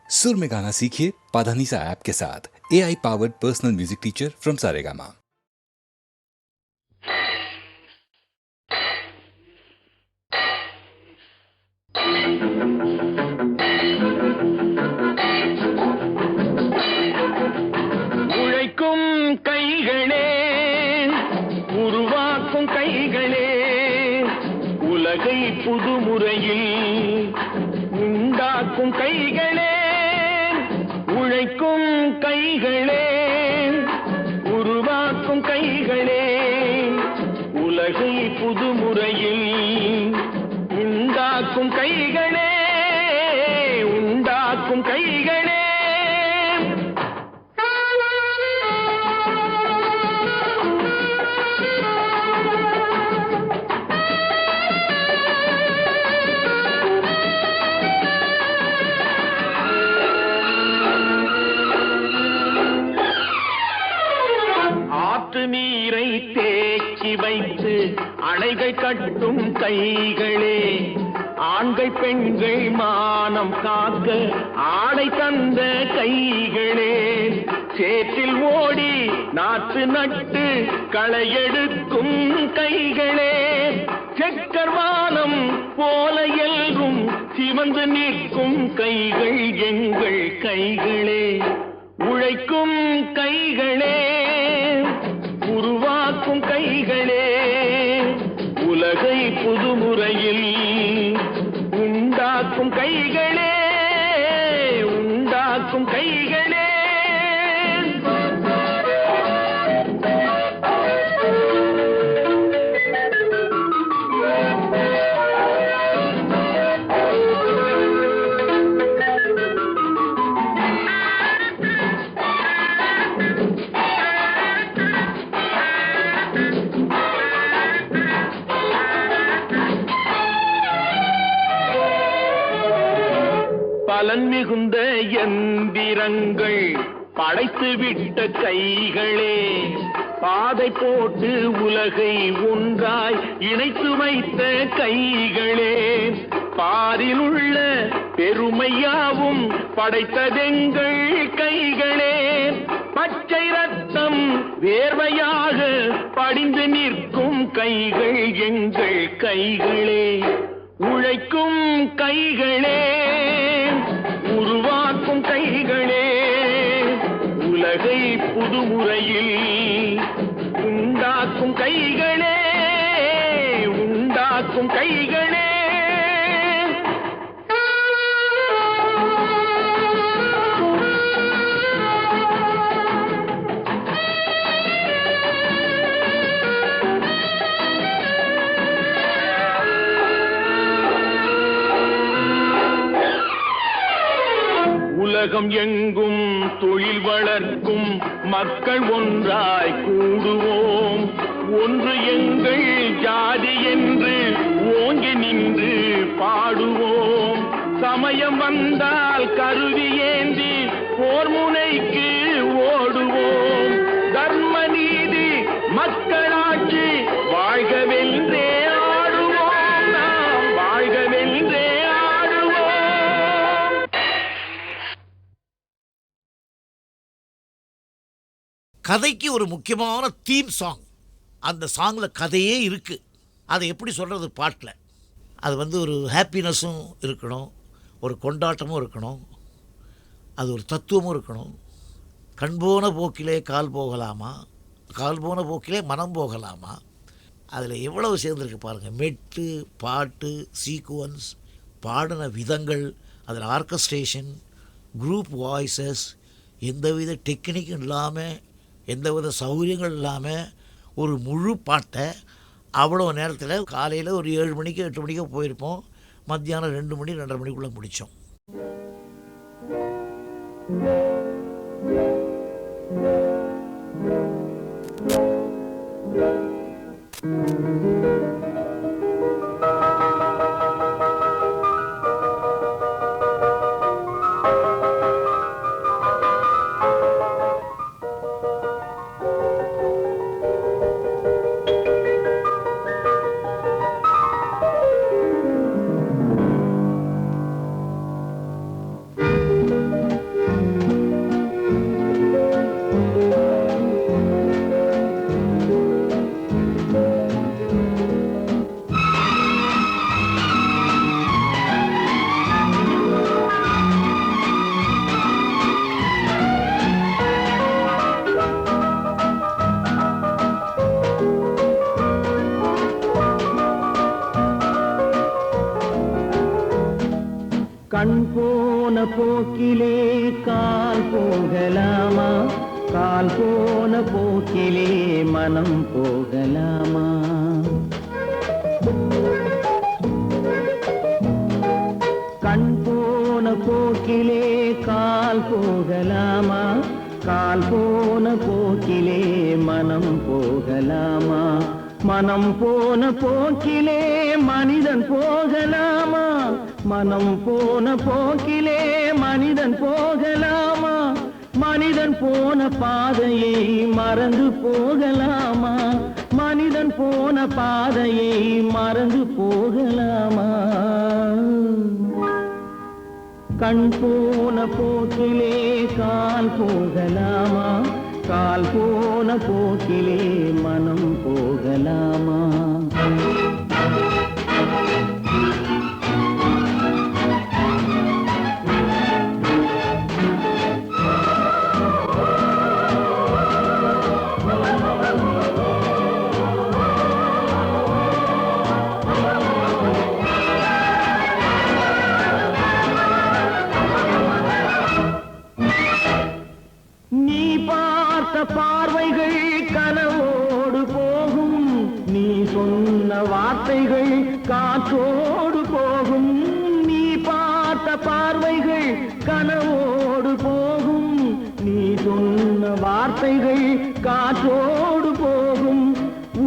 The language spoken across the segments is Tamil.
सुर में गाना सीखिए पाधानीसा ऐप के साथ। AI powered personal music teacher from Saregama. உழைக்கும் கைகளே, உருவாக்கும் கைகளே, உலகை புதுமுறையில் உண்டாக்கும் கைகளே. உழைக்கும் கைகளே, உருவாக்கும் கைகளே, உலகை புதுமுறையில் உண்டாக்கும் கைகளே, உண்டாக்கும் கைகளே. நீரை தேக்கி வைத்து அணைகள் கட்டும் கைகளே, ஆண்கள் பெண்கள் மானம் காக்க ஆடை தந்த கைகளே, சேற்றில் ஓடி நாற்று நட்டு களையெடுக்கும் கைகளே, செக்கர்வானம் போல எல்லும் சிவந்து நிற்கும் கைகள் எங்கள் கைகளே. உழைக்கும் கைகளே, உருவாக்கும் கைகளே, உலகை புதுமுறையில் உண்டாக்கும் கைகளே, உண்டாக்கும் கைகளே. பலன் மிகுந்த எந்திரங்கள் படைத்துவிட்ட கைகளே, பாதை போட்டு உலகை ஒன்றாய் இணைத்து வைத்த கைகளே, பாரில் உள்ள பெருமையாவும் படைத்ததெங்கள் கைகளே, பச்சை ரத்தம் வேர்வையாக படிந்து நிற்கும் கைகள் எங்கள் கைகளே. உழைக்கும் கைகளே, உருவாக்கும் கைகளே, உலகை புதுமுறையில் உண்டாக்கும் கைகளே, உண்டாக்கும் கைகளே. உலகம் எங்கும் தொழில் வளர்க்கும் மக்கள் ஒன்றாய் கூடுவோம், ஒன்று எங்கள் ஜாதி என்று ஓங்கி நின்று பாடுவோம். சமயம் வந்தால் கருவி ஏந்தி போர் முனைக்கு ஓடுவோம். தர்ம நீதி மக்களாட்சி வாழ்கவென்றே ஆடுவோம், நாம் வாழ்கவென்றே ஆடுவோம். கதைக்கு ஒரு முக்கியமான தீம் சாங். அந்த சாங்கில் கதையே இருக்குது. அதை எப்படி சொல்கிறது பாட்டில்? அது ஒரு ஹாப்பினஸும் இருக்கணும், ஒரு கொண்டாட்டமும் இருக்கணும், அது ஒரு தத்துவமும் இருக்கணும். கண் போன போக்கிலே கால் போகலாமா, கால் போன போக்கிலே மனம் போகலாமா. அதில் எவ்வளவு சேர்ந்துருக்கு பாருங்கள். மெட்டு, பாட்டு, சீக்குவன்ஸ், பாடின விதங்கள், அதில் ஆர்கஸ்ட்ரேஷன், குரூப் வாய்ஸஸ், எந்தவித டெக்னிக்கும் இல்லாமல், எந்தவித சௌகரியங்கள் இல்லாமல் ஒரு முழு பாட்டை அவ்வளோ நேரத்தில் காலையில் ஒரு 7 மணிக்கு 8 மணிக்கோ போயிருப்போம், மத்தியானம் 2 மணி 2:30 மணிக்குள்ளே முடித்தோம். போக்கிலே கால் போகலாமா, கால் போன போக்கிலே மனம் போகலாமா? கண் போன போக்கிலே கால் போகலாமா, கால் போன போக்கிலே மனம் போகலாமா? மனம் போன போக்கிலே மனிதன் போகலாமா, மனம் போன போக்கிலே மனிதன் போகலாமா? மனிதன் போன பாதையை மறந்து போகலாமா, மனிதன் போன பாதையை மறந்து போகலாமா? கண் போன போக்கிலே கால் போகலாமா, கால் போன போக்கிலே மனம் போகலாமா? நீ பார்த்த பார்வைகள் கனவோடு போகும், நீ சொன்ன வார்த்தைகள் காற்றோடு போகும். நீ பார்த்த பார்வைகள் கனவோடு போகும், நீ சொன்ன வார்த்தைகள் காற்றோடு போகும்.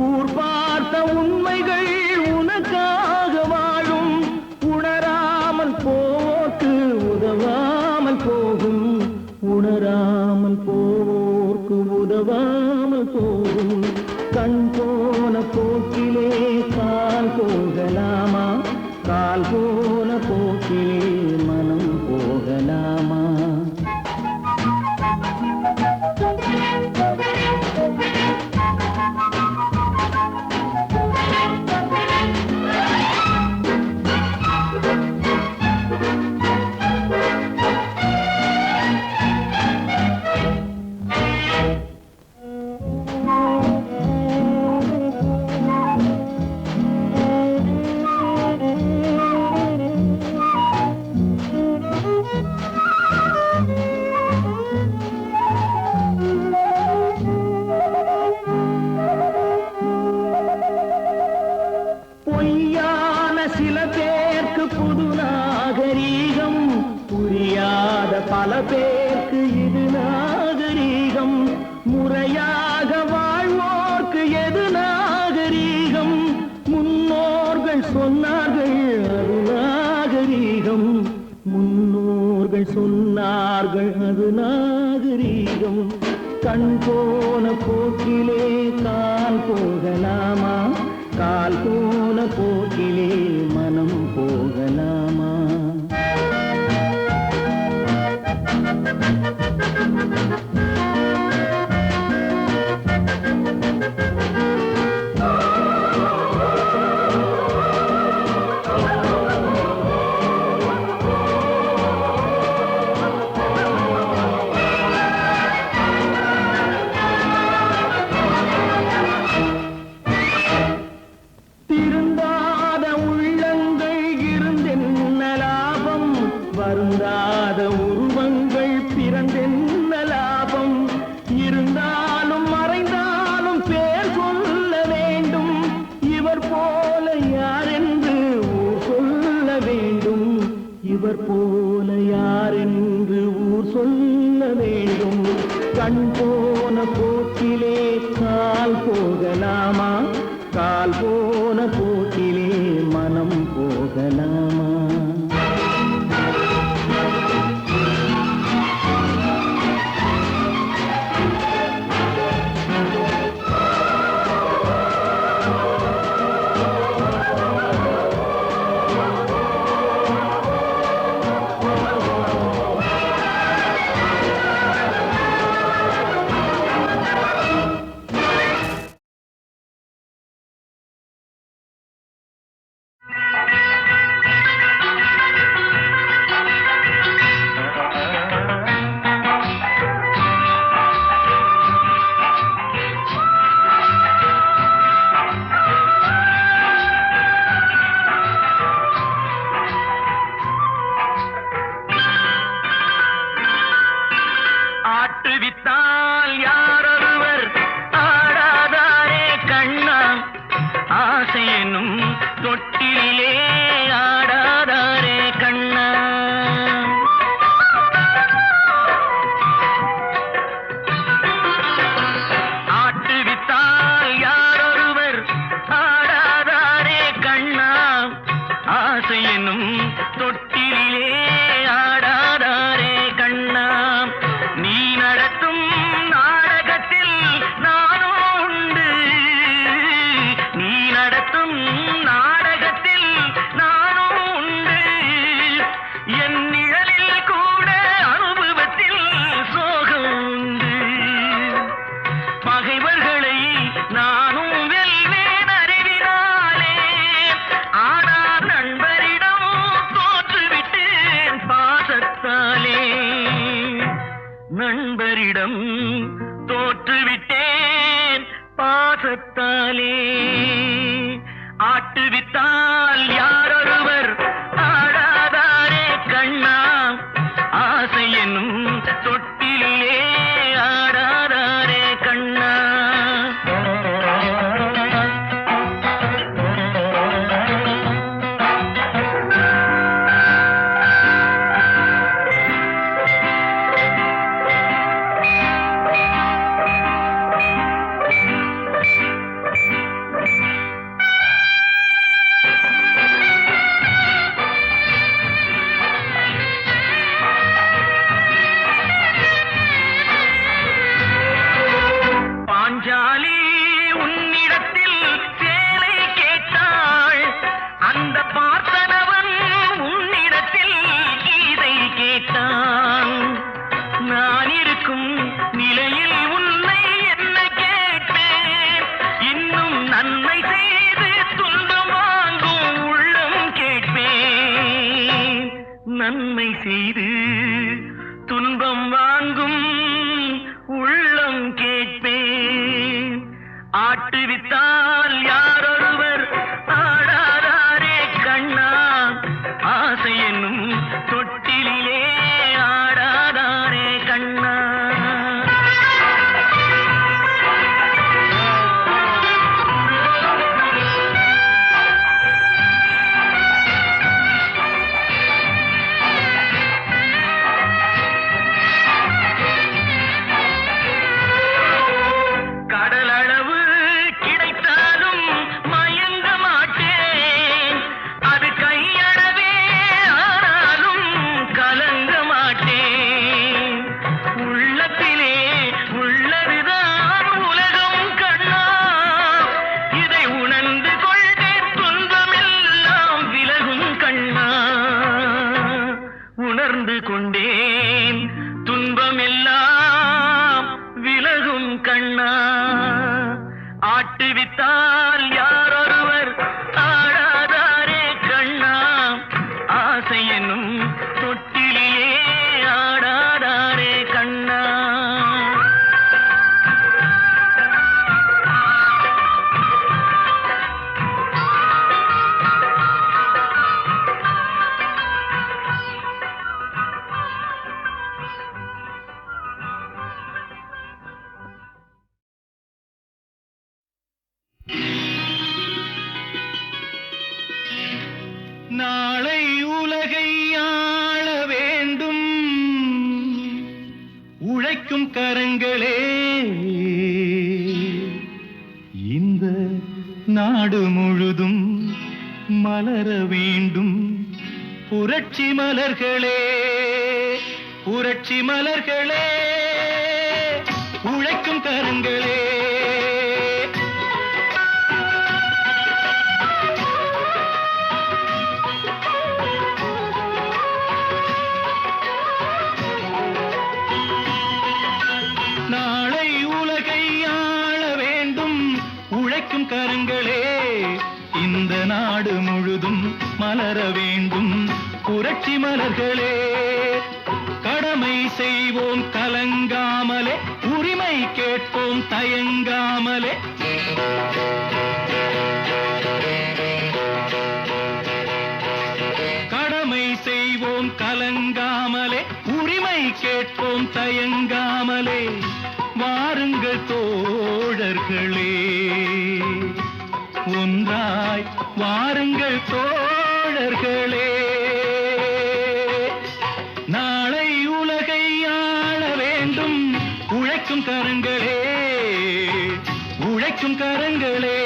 ஊர் பார்த்த உண்மைகள் உனக்காக வாழும், உணராமல் போக்கு உதவாமல் போகும், உணராமல் போவோர்க்கு உதவாமல் போகும். கண் போன போக்கிலே கால் போகலாமா, கால் போன போக்கிலே மனம் போகலாமா? பொய்யான சில பேருக்கு புது நாகரீகம், புரியாத பல பேருக்கு இது நாகரீகம். முறையாக வாழ்வோர்க்கு எது நாகரீகம்? முன்னோர்கள் சொன்னார்கள் அது நாகரீகம், முன்னோர்கள் சொன்னார்கள் அது நாகரீகம். கண் போன போக்கிலே கால் போகலாமா, கால் போன போக்கிலே மனம் போகலாமா? திருந்தாத உள்ளங்கள் இருந்தென்ன லாபம், வருந்தாத உருவங்கள் பிறந்தென்ன லாபம்? இருந்தாலும் மறைந்தாலும் பேர் சொல்ல வேண்டும், இவர் போல யாரென்று ஊர் சொல்ல வேண்டும், இவர் போல யாரென்று ஊர் சொல்ல வேண்டும். கண் போன போக்கிலே கால் போகலாமா, கால் போன போக்கிலே மனம் போகலாமா? ஆட்டுவித்தால் யாரொருவர் ஆடாதாரே கண்ணா, ஆசை என்னும் தொட்டிலே ஆடாதாரே கண்ணா. ஆட்டுவித்தால் யாரொருவர் ஆடாதாரே கண்ணா, ஆசை என்னும் தொட்டிலே ஆடாதாரே கண்ணா. நீ நடத்தும் நாடகத்தில் நானும் உண்டு, நீ நடத்தும் நாடகத்தில் நானும் உண்டு. என் நிழலில் கூட அனுபவத்தில் சோகம் உண்டு. பகைவர்களை நானும் வெல்வேன் அறிவினாலே, ஆனால் நண்பரிடம் தோற்றுவிட்டேன் பாசத்தாலே. நண்பரிடம் தோற்றுவிட்டேன் பாசத்தாலே. ஆட்டுவித்தால் யாரொருவர் ஆடாதாரே கண்ணா, ஆசை என்னும் தொட்டிலே ஆடாதாரே கண்ணா. பாஞ்சாலி உன்னிடத்தில் சேலை கேட்டாள், அந்த பார்த்தனவன் உன்னிடத்தில் கீதை கேட்டான். நான் இருக்கும் நிலையில் உன்னை என்ன கேட்பேன், இன்னும் நன்மை செய்து துன்பம் வாங்கும் உள்ளம் கேட்பேன். நன்மை செய்து துன்பம் வாங்கும் உள்ளம் கேட்பேன். ஆட்டுவித்தால் யாரொருவர் ஆடாதாரே கண்ணா, ஆசை என்னும் தொட்டிலே ஆடாதாரே கண்ணா. கடலளவு கிடைத்தாலும் மயங்க மாட்டேன், அது கையளவே ஆனாலும் கலங்க மாட்டேன். உள்ளத்திலே உள்ளதுதான் உலகம் கண்ணா, இதை உணர்ந்து கொள்வேன் துன்பமெல்லாம் விலகும் கண்ணா. உணர்ந்து கொண்டேன் துன்பமெல்லாம் விலகும் கண்ணா. ஆட்டுவித்தால் யாரொருவர் ஆடாதாரே கண்ணா, ஆசை என்னும் தொட்டிலே ஆடாதாரே கண்ணா. நாளை உலகை ஆள வேண்டும் உழைக்கும் கரங்களே, இந்த நாடு முழுதும் மலர வேண்டும் புரட்சி மலர்களே. புரட்சி மலர்களே, உழைக்கும் கரங்களே. நாளை உலகை ஆள வேண்டும் உழைக்கும் கரங்களே, இந்த நாடு முழுதும் மலர வேண்டும் புரட்சி மலர்களே. கடமை செய்வோம் கலங்காமலே, உரிமை கேட்போம் தயங்காமலே. கடமை செய்வோம் கலங்காமலே, உரிமை உரிமை கேட்போம் தயங்காமலே, வாருங்கள் தோழர்களே, ஒன்றாய் வாருங்கள் தோழர்களே. நாளை உலகை ஆள வேண்டும் உழைக்கும் கரங்களே, உழைக்கும் கரங்களே.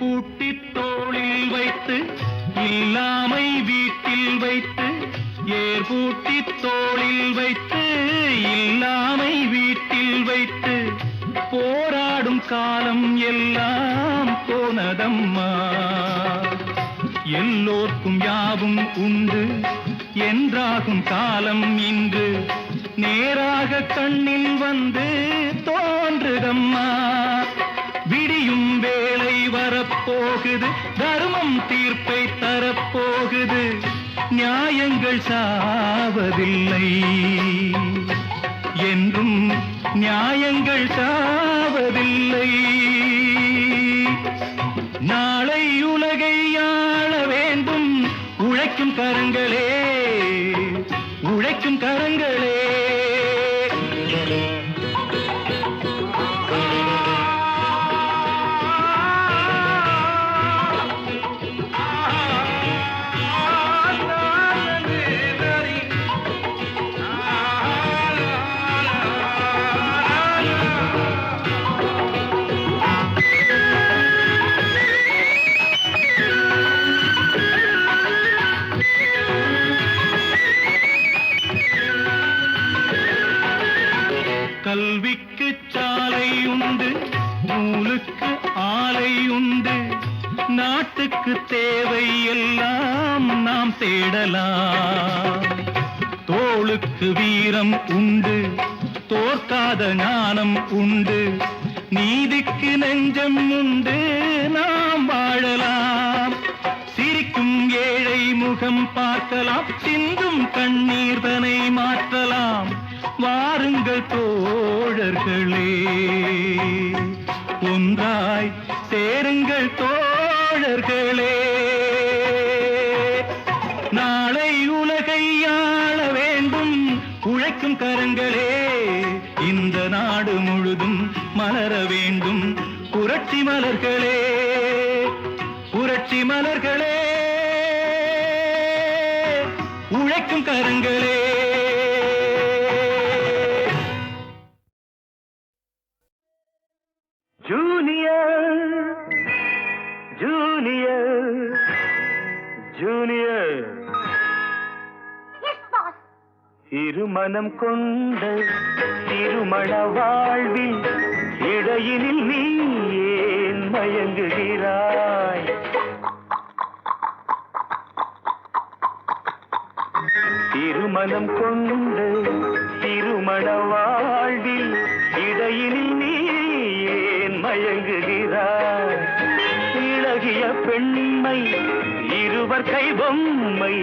பூட்டி தோளில் வைத்து இல்லாமை வீட்டில் வைத்து, ஏர் பூட்டி தோளில் வைத்து இல்லாமை வீட்டில் வைத்து, போராடும் காலம் எல்லாம் போனதம்மா. எல்லோர்க்கும் யாவும் உண்டு என்றாகும் காலம் இன்று, நேராக கண்ணில் வந்து தோன்றுதம்மா. விடியும் வேளை வரப்போகுது, தர்மம் தீர்ப்பை தரப்போகுது, நியாயங்கள் சாவதில்லை என்றும், நியாயங்கள் சாவதில்லை. நாளை உலகை ஆள வேண்டும் உழைக்கும் கரங்களே, உழைக்கும் கரங்களே. கல்விக்கு சாலை உண்டு, நூலுக்கு ஆலை உண்டு, நாட்டுக்கு தேவை எல்லாம் நாம் தேடலாம். தோளுக்கு வீரம் உண்டு, தோற்காத ஞானம் உண்டு, நீதிக்கு நெஞ்சம் உண்டு, நாம் வாழலாம். சிரிக்கும் ஏழை முகம் பார்க்கலாம், சிந்தும் கண்ணீர் தனை மாற்றலாம். வாருங்கள் தோழர்களே, ஒன்றாய் சேருங்கள் தோழர்களே. நாளை உலகை ஆள வேண்டும் உழைக்கும் கரங்களே, இந்த நாடு முழுதும் மலர வேண்டும் புரட்சி மலர்களே, புரட்சி மலர்களே, உழைக்கும் கரங்களே. ஜூனியர் ஜூனியர் ஜூனியர், இருமனம் கொண்ட திருமண வாழ்வில் இடையினில் நீ ஏன் மயங்குகிறாய்? திருமணம் கொண்ட திருமண வாழ்வில் இடையினில் நீ ஏன் மயங்குகிறாய்? இளகிய பெண்மை இருவர் கை பொம்மை,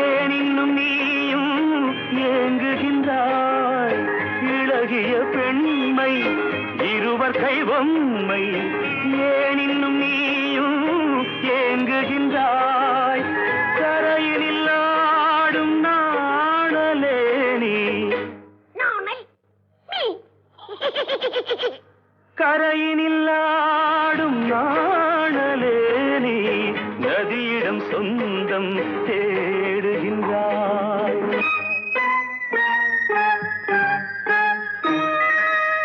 ஏன் இன்னும் நீயும் ஏங்குகின்றாய்? இளகிய பெண்மை இருவர் கை பொம்மை, ஏன் இன்னும் நீயும் ஏங்குகின்றாய்? கரையினில் ஆடும் நாணலே நீ, கரையினில் ஆடும் நாணலே நீ, நதியிடம் சொந்தம் தேடுகின்றாய்.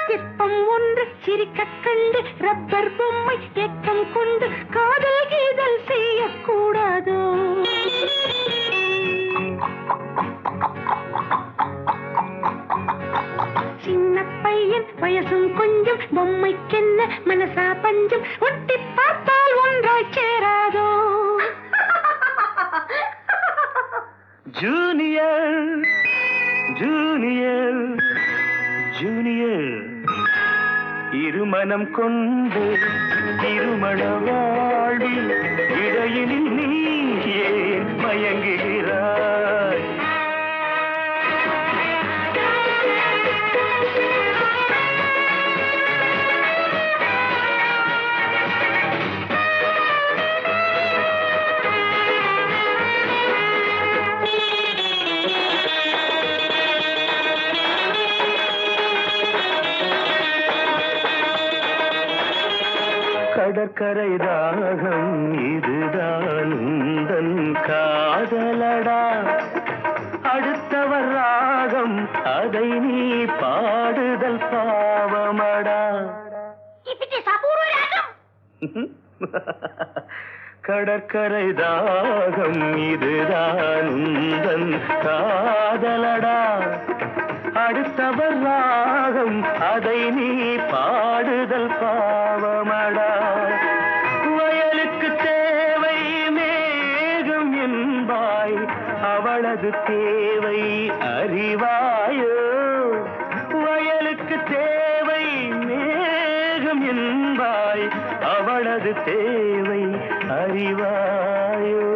சிற்பம் ஒன்று சிரிக்க கண்டு ரப்பர் பொம்மை ஏக்கம் கொண்டு காதல் கீதல் செய்யக்கூடாதோ? சின்ன பையன் வயசும் கொஞ்சம், பொம்மைக்கென்ன மனசா பஞ்சம், ஒட்டி பார்த்தால் ஒன்றாய் சேராதோ? ஜூனியர் ஜூனியர் ஜூனியர் இருமனம் கொண்டு திருமண வாழ்வில் இடையினில் நீ ஏன் மயங்குகிறாய்? கடற்கரை தாகம் இதுதான் உந்தன் காதலடா, அடுத்தவர் ராகம் அதை நீ பாடுதல் பாவமடா. கடற்கரை தாகம் இதுதான் உந்தன் காதலடா, அடுத்தவர் ராகம் அதை நீ பாடுதல் பாவமடா. வயலுக்கு தேவை மேகம் என்பாய், அவளது தேவை அறிவாயோ? வயலுக்கு தேவை மேகம் என்பாய், அவளது தேவை அறிவாயோ?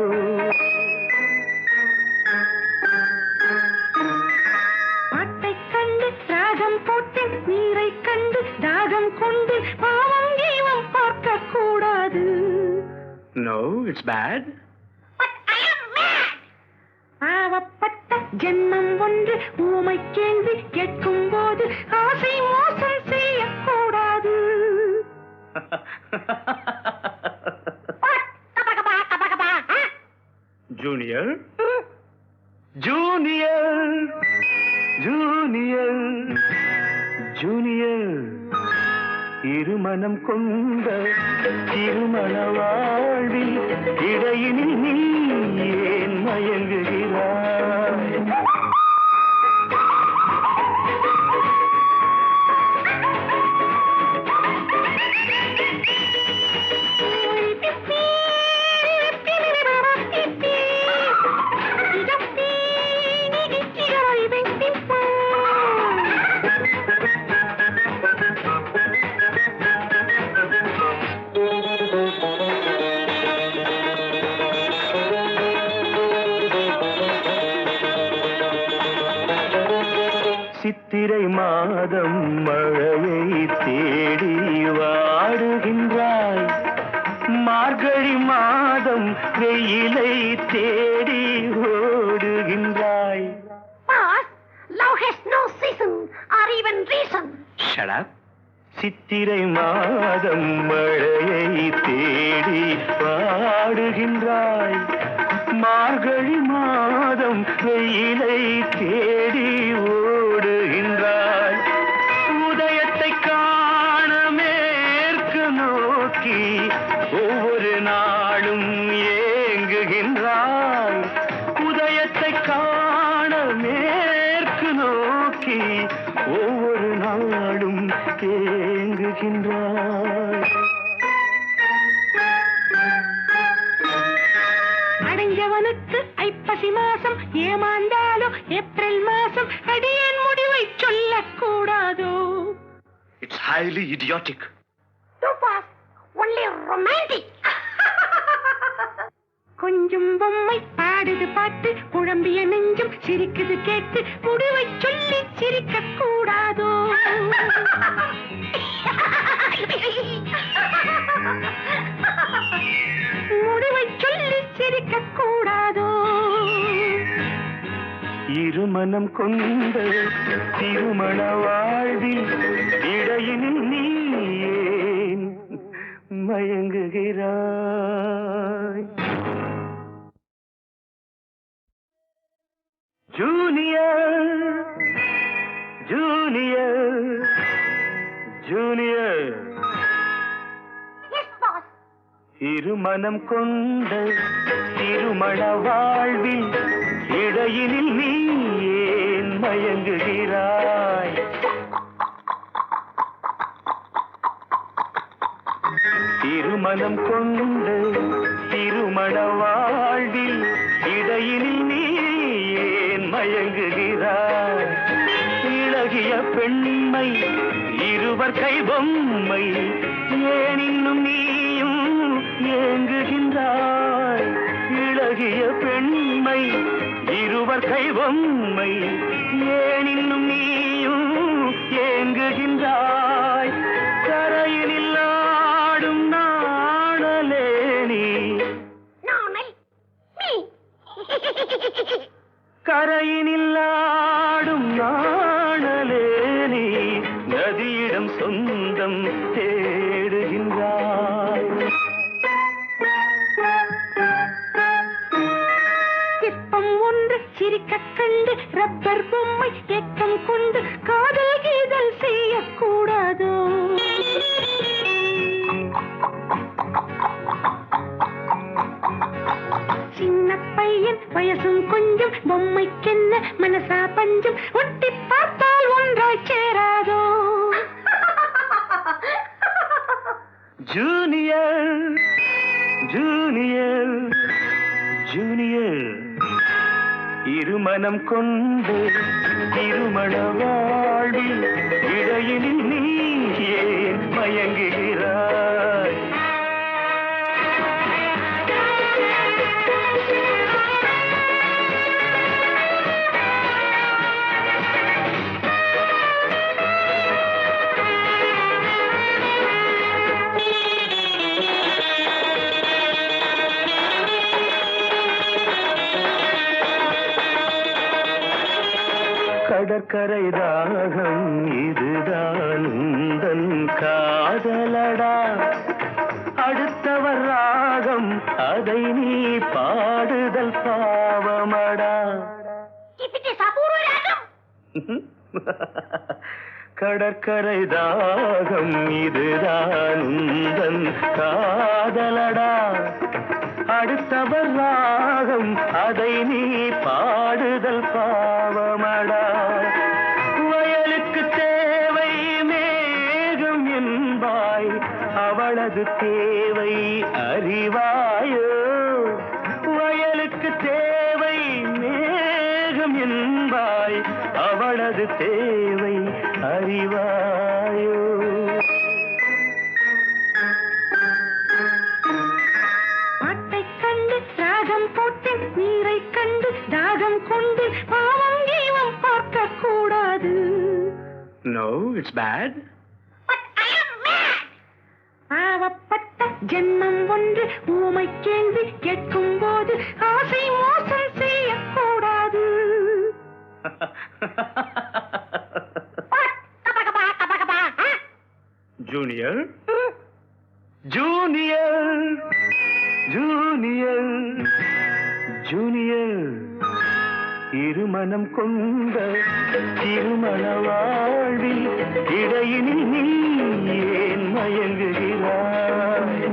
நீரை கண்டு தாகம் கொண்டு பாவம் ஜீவம் பார்க்க கூடாது. No, it's bad. பாவப்பட்ட ஜென்மம் ஒன்று ஊமை கேள்வி கேட்கும் போது ஆசை மோசம் செய்யக்கூடாது. ஜூனியர் ஜூனியர் ஜூனியர் ஜூனியர் இருமனம் கொண்ட திருமண வாழ்வில் இடையினில் நீ ஏன் மயங்குகிறாய்? சித்திரை மாதம் மழையை தேடி வாடுகின்றாய், மார்கழி மாதம் வெயிலை தேடி ஓடுகின்றாய். Love has no season or even reason. Shut up. சித்திரை மாதம் மழையை தேடி வாடுகின்றாய், மார்கழி மாதம் வெயிலை தேடி ஓடுகின்றாய். உதயத்தை காண மேற்கு நோக்கி ஒவ்வொரு நாளும் ஏங்குகின்றாய். உதயத்தை காண மேற்கு நோக்கி ஒவ்வொரு நாளும் ஏங்குகின்றாய். அடைஞ்சவனுக்கு ஐப்பசி மாசம் ஏமாந்தாலும் ஏப்ரல் மாசம் அடியேன் முடிவை சொல்லக்கூடாதோ? It's highly idiotic. Too fast, only romantic. கொஞ்சம் பொம்மை பாடுது பாட்டு, குழம்பிய நெஞ்சும் சிரிக்குது கேட்டு, முடிவை சொல்லி சிரிக்க கூடாதோ? முடிவை சொல்லி சிரிக்க கூடாதோ? இருமனம் கொண்ட திருமண வாழ்வில் இடையினில் நீ ஏன் மயங்குகிறாய்? ஜூனியர் ஜூனியர் ஜூனியர் இருமனம் கொண்ட திருமண வாழ்வில் இடையினில் நீ ஏன் மயங்குகிறாய்? திருமணம் கொண்ட திருமண வாழ்வில் இடையினில் நீ மயங்குகிறாய் இளகிய பெண்மை இருவர் கை பொம்மை ஏன் இன்னும் நீயும் ஏங்குகின்றாய் இளகிய பெண்மை இருவர் கை பொம்மை ஏன் இன்னும் நீயும் ஏங்குகின்றாய் கரையினில் ஆடும் நாணலே நீ கரையினில் ஆடும் நாணலே நீ நதியிடம் சொந்தம் தேடுகின்றாய் சிற்பம் ஒன்று சிரிக்க கண்டு ரப்பர் பொம்மை ஏக்கம் கொண்டு காதல் கீதல் செய்யக்கூடாதோ சின்ன பையன் வயசும் கொஞ்சம் பொம்மைக்கென்ன மனசா பஞ்சம் ஒட்டி பார்த்தால் ஒன்றாய் சேராதோ ஜூனியர் ஜூனியர் ஜூனியர் இருமனம் கொண்டு திருமண வாழ்வில் இடையினில் நீ ஏன் மயங்குகிறாய் கடற்கரை தாகம் இதுதான் உந்தன் காதலடா அடுத்தவர் ராகம் அதை நீ பாடுதல் பாவமடா கடற்கரை தாகம் இதுதான் உந்தன் காதலடா அடுத்தவர் ராகம் அதை நீ பாடுதல் பாவமடா வயலுக்கு தேவை மேகம் என்பாய் அவளது தேவை அறிவாயோ வயலுக்கு தேவை மேகம் என்பாய் அவளது தேவை அறிவாயோ நீரை கண்டு தாகம் கொண்டு பாவம் ஜீவம் பார்க்க கூடாது No, it's bad. பாவப்பட்ட ஜென்மம் ஒன்று ஊமை கேள்வி கேட்கும் போது ஆசை மோசம் செய்யக்கூடாது ஜூனியர் ஜூனியர் ஜூனியர் ஜூனியர் இருமனம் கொண்ட திருமண வாழ்வில் இடையினில் நீ ஏன் மயங்குகிறாய்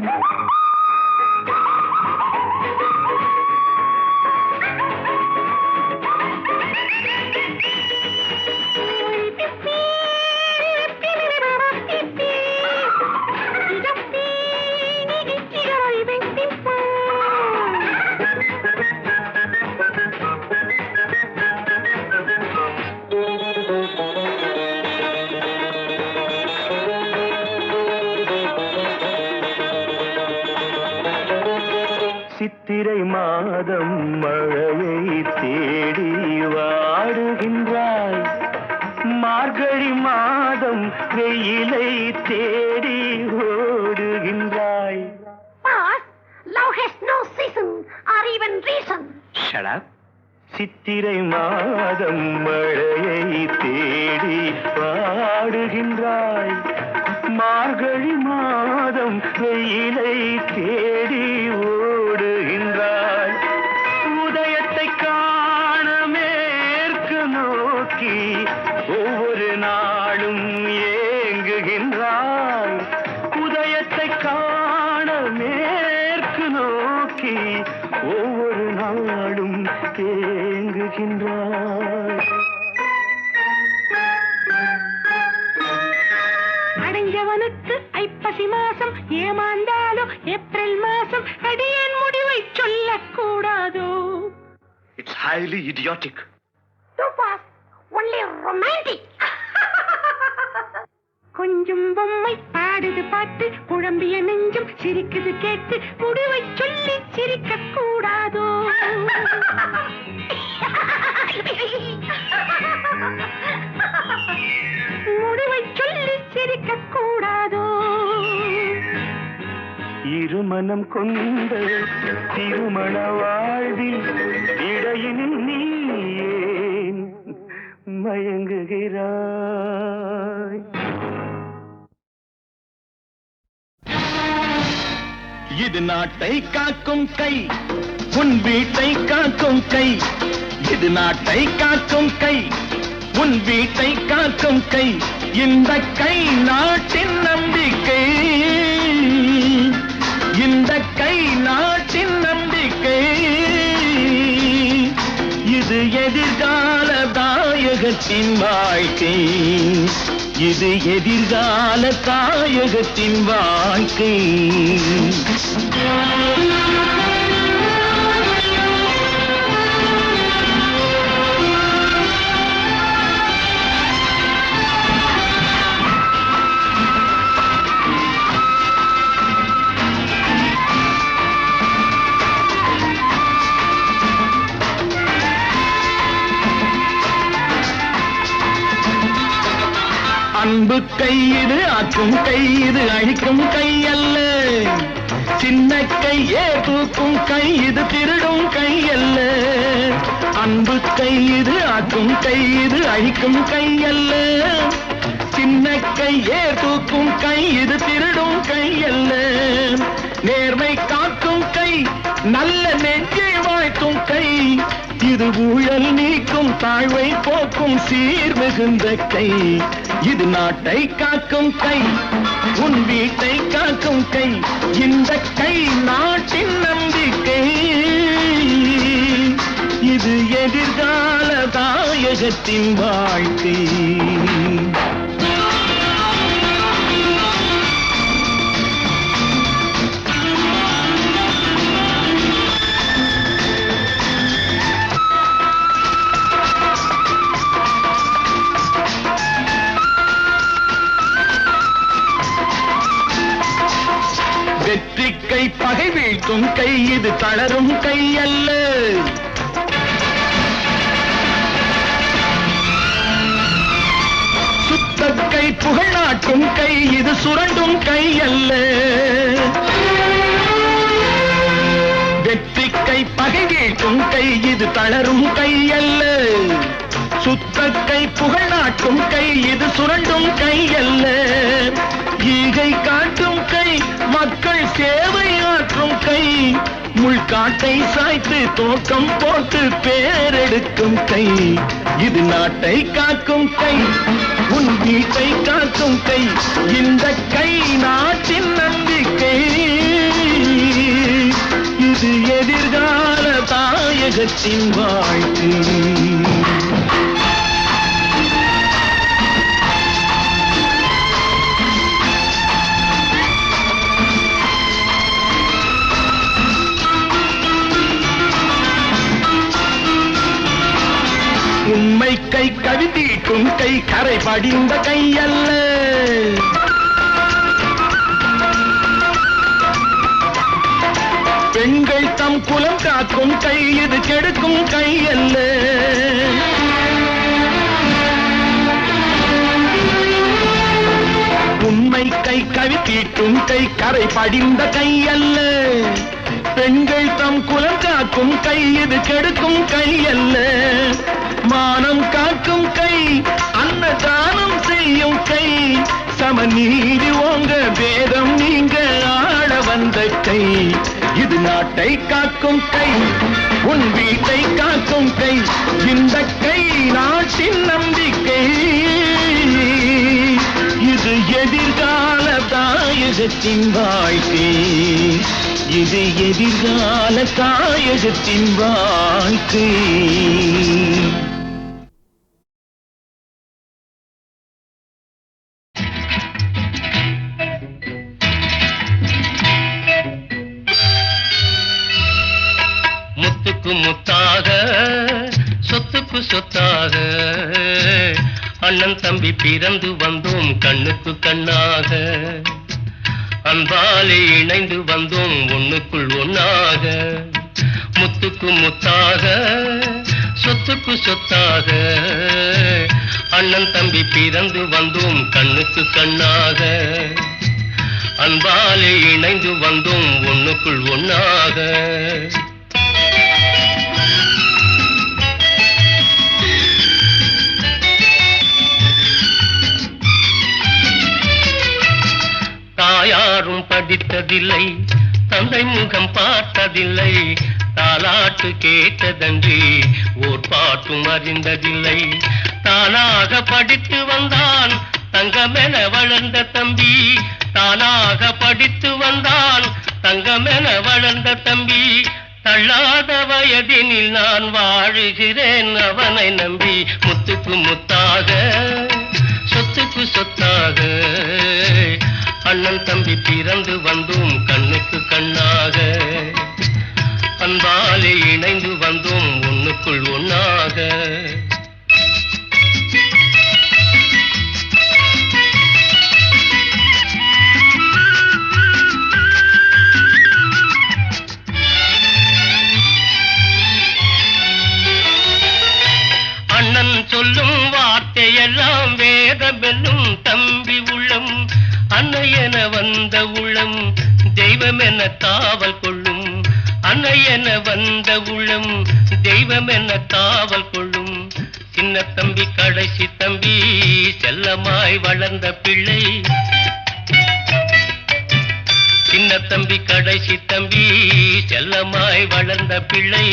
சித்திரை மாதம் மழையை தேடி வாடுகின்றாய் மார்கழி மாதம் வெயிலை தேடி ஓடுகின்றாய் Love has no season or even reason. Shut up. சித்திரை மாதம் மழையை தேடி வாடுகின்றாய் மார்கழி மாதம் வெயிலை தேடி ஓடுகின்றாய் உதயத்தை காண மேற்கு நோக்கி ஒவ்வொரு நாளும் ஏங்குகின்றாய் உதயத்தை காண மேற்கு நோக்கி ஒவ்வொரு நாளும் ஏங்குகின்றாய் அடைஞ்சவனுக்கு ஐப்பசி மாசம் ஏமாந்தாலோ ஏப்ரல் மாசம் அடியேன் முடிவை சொல்லக்கூடாதோ It's highly idiotic. Too fast. Only romantic. கொஞ்சம் பொம்மை பாடுது பாட்டு குழம்பிய நெஞ்சம் சிரிக்குது கேட்டு முடிவை சொல்லி சிரிக்க கூடாதோ முடிவை சொல்லி சிரிக்க கூடாதோ இருமனம் கொண்ட திருமண வாழ்வில் இடையினில் நீ ஏன் மயங்குகிறாய்? இது நாட்டை காக்கும் கை, உன் வீட்டை காக்கும் கை. இது நாட்டை காக்கும் கை, உன் வீட்டை காக்கும் கை. இந்த கை நாட்டின் நம்பிக்கை, இந்த கை நாட்டின் நம்பிக்கை. இது எதிர்கால தாயகத்தின் வாழ்க்கை, இது எதிர்கால தாயகத்தின் வாழ்க்கை. அன்பு கை இது, ஆக்கும் கை இது, அழிக்கும் கை அல்ல. சின்ன கையே தூக்கும் கை இது, திருடும் கை அல்ல. அன்பு கை இது, ஆக்கும் கை இது, அழிக்கும் கை அல்ல. சின்ன கையே தூக்கும் கை இது, திருடும் கை அல்ல. நேர்மை காக்கும் கை, நல்ல நெஞ்சை வாழ்த்தும் கை. இது ஊழல் நீக்கும், தாழ்வை போக்கும், சீர் மிகுந்த கை. இது நாட்டை காக்கும் கை, உன் வீட்டை காக்கும் கை. இந்த கை நாட்டின் நம்பிக்கை, இது எதிர்கால தாயகத்தின் வாழ்க்கை. வெற்றி கை பகை வீழ்த்தும் கை, இது தளரும் கை அல்ல. சுத்த கை புகழ் நாட்டும் கை, இது சுரண்டும் கை அல்ல. வெற்றி கை பகை வீழ்த்தும் கை, இது தளரும் கை அல்ல. சுத்த கை புகழ் நாட்டும் கை, இது சுரண்டும் கை அல்ல. ஈகை காட்டும் கை, மக்கள் சேவை ஆற்றும் கை. முள்காட்டை சாய்த்து தோட்டம் போட்டு பேரெடுக்கும் கை. இது நாட்டை காக்கும் கை, உன் வீட்டை காக்கும் கை. இந்த கை நாட்டின் நம்பிக்கை, இது எதிர்கால தாயகத்தின் வாழ்க்கை. உண்மை கை கவிதீட்டும் கை, கரை படிந்த கை அல்ல. பெண்கள் தம் குலம் காக்கும் கை, இது கெடுக்கும் கை அல்ல. உண்மை கை கவிதீட்டும் கை, கரை படிந்த கை அல்ல. பெண்கள் தம் குலம் காக்கும் கை, இது கெடுக்கும் கை அல்ல. மானம் காக்கும் கை, அன்னதானம் செய்யும் கை. சமநீதி ஓங்க, வேதம் நீங்க ஆட வந்த கை. இது நாட்டை காக்கும் கை, உன் வீட்டை காக்கும் கை. இந்த கை நாட்டின் நம்பிக்கை, இது எதிர்கால தாயகத்தின் வாழ்க்கை. இது எதிர்கால தாயகத்தின் வாழ்க்கை. முத்துக்கு முத்தாக, சொத்துக்கு சொத்தாக, முத்தாக அண்ணன் தம்பி பிறந்து வந்தோம் கண்ணுக்கு கண்ணாக அன்பாலே இணைந்து வந்தோம் ஒண்ணுக்குள் ஒன்னாக முத்துக்கு முத்தாக சொத்துக்கு சொத்தாக அண்ணன் தம்பி பிறந்து வந்தோம் கண்ணுக்கு கண்ணாக அன்பாலே இணைந்து வந்தோம் ஒண்ணுக்குள் ஒன்னாக தாயாரும் படித்ததில்லை தந்தை முகம் பார்த்ததில்லை தாலாட்டு கேட்டதன்றி ஓர் பாட்டும் அறிந்ததில்லை தானாக படித்து வந்தான் தங்கமென வளர்ந்த தம்பி தானாக படித்து வந்தான் தங்கமென வளர்ந்த தம்பி தள்ளாத வயதினில் நான் வாழுகிறேன் அவனை நம்பி முத்துக்கு முத்தாக சொத்துக்கு சொத்தாக அண்ணன் தம்பி பிறந்து வந்தோம் கண்ணுக்கு கண்ணாக அன்பாலே இணைந்து வந்தோம் ஒண்ணுக்குள் ஒன்னாக அண்ணன் சொல்லும் வார்த்தையெல்லாம் வேதமென்னும் தம்பி உள்ளம் அன்னையென வந்த உள்ளம் தெய்வமென காவல் கொள்ளும் அன்னையென வந்த உள்ளம் தெய்வமென காவல் கொள்ளும் சின்ன தம்பி கடைசி தம்பி செல்லமாய் வளர்ந்த பிள்ளை சின்ன தம்பி கடைசி தம்பி செல்லமாய் வளர்ந்த பிள்ளை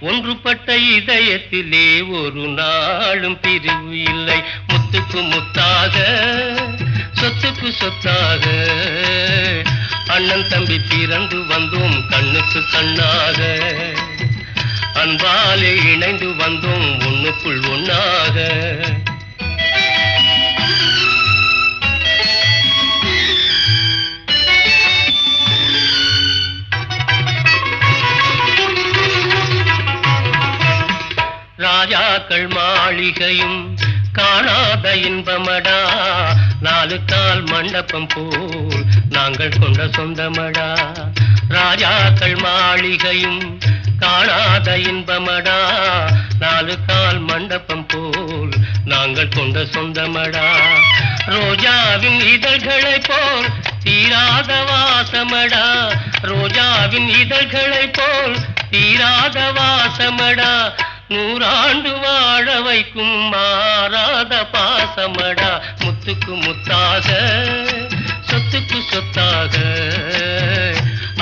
ஒன்றுபட்ட இதயத்திலே ஒரு நாளும் பிரிவு இல்லை முத்துக்கு முத்தாக சொத்துக்கு சொத்தாக அண்ணன் தம்பி பிறந்து வந்தோம் கண்ணுக்கு கண்ணாக அன்பாலே இணைந்து வந்தோம் ஒண்ணுக்குள் ஒன்னாக ராஜாக்கள் மாளிகையும் காணாத இன்பமடா நாலு கால் மண்டபம் போல் நாங்கள் கொண்ட சொந்தமடா ராஜாக்கள் மாளிகையும் காணாத இன்பமடா நாலு கால் மண்டபம் போல் நாங்கள் கொண்ட சொந்தமடா ரோஜாவின் இதழ்களை போல் தீராத வாசமடா ரோஜாவின் இதழ்களை போல் தீராத வாசமடா நூறாண்டு வாழ வைக்கும் மாறாத பாசமடா முத்துக்கு முத்தாக சொத்துக்கு சொத்தாக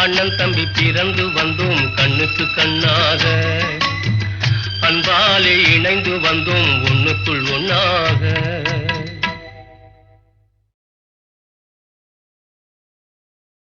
அண்ணன் தம்பி பிறந்து வந்தோம் கண்ணுக்கு கண்ணாக அன்பாலே இணைந்து வந்தோம் ஒண்ணுக்குள் ஒன்னாக